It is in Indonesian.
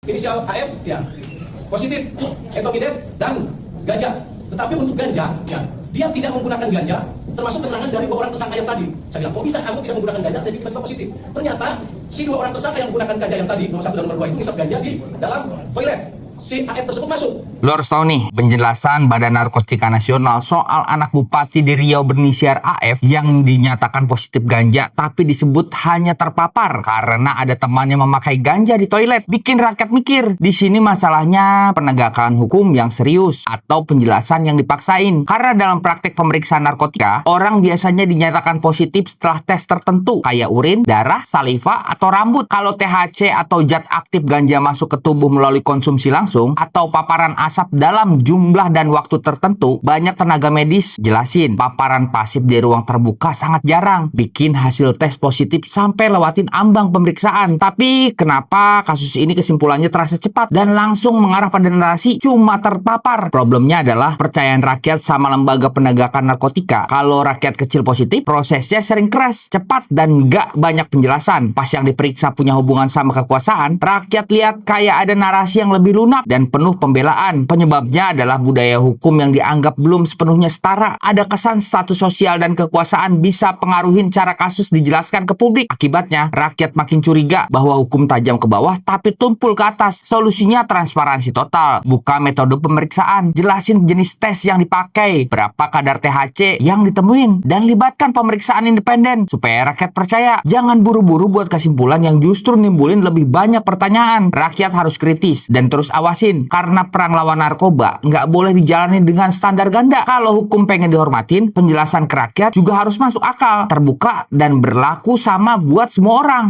Inisial AM ya positif etokidet dan ganja. Tetapi untuk ganja ya, dia tidak menggunakan ganja, termasuk keterangan dari dua orang tersangka yang tadi. Saya bilang, kok bisa kamu tidak menggunakan ganja tapi tiba-tiba positif? Ternyata si dua orang tersangka yang menggunakan ganja yang tadi, nomor 1 dan nomor 2 itu ngisap ganja di dalam toilet. Si AF tersebut masuk. Lo harus tahu nih, penjelasan Badan Narkotika Nasional soal anak bupati di Riau berinisial AF yang dinyatakan positif ganja tapi disebut hanya terpapar karena ada temannya memakai ganja di toilet. Bikin rakyat mikir. Di sini masalahnya penegakan hukum yang serius atau penjelasan yang dipaksain. Karena dalam praktek pemeriksaan narkotika, orang biasanya dinyatakan positif setelah tes tertentu kayak urin, darah, saliva, atau rambut. Kalau THC atau zat aktif ganja masuk ke tubuh melalui konsumsi langsung atau paparan asap dalam jumlah dan waktu tertentu, banyak tenaga medis jelasin paparan pasif di ruang terbuka sangat jarang bikin hasil tes positif sampai lewatin ambang pemeriksaan. Tapi kenapa kasus ini kesimpulannya terasa cepat dan langsung mengarah pada narasi cuma terpapar? Problemnya adalah percayaan rakyat sama lembaga penegakan narkotika. Kalau rakyat kecil positif, prosesnya sering keras, cepat, dan gak banyak penjelasan. Pas yang diperiksa punya hubungan sama kekuasaan, rakyat lihat kayak ada narasi yang lebih lunak dan penuh pembelaan. Penyebabnya adalah budaya hukum yang dianggap belum sepenuhnya setara. Ada kesan status sosial dan kekuasaan bisa pengaruhin cara kasus dijelaskan ke publik. Akibatnya, rakyat makin curiga bahwa hukum tajam ke bawah tapi tumpul ke atas. Solusinya transparansi total. Buka metode pemeriksaan, jelasin jenis tes yang dipakai, berapa kadar THC yang ditemuin, dan libatkan pemeriksaan independen supaya rakyat percaya. Jangan buru-buru buat kesimpulan yang justru nimbulin lebih banyak pertanyaan. Rakyat harus kritis dan terus awasin, karena perang lawan narkoba nggak boleh dijalani dengan standar ganda. Kalau hukum pengen dihormatin, penjelasan ke rakyat juga harus masuk akal, terbuka, dan berlaku sama buat semua orang.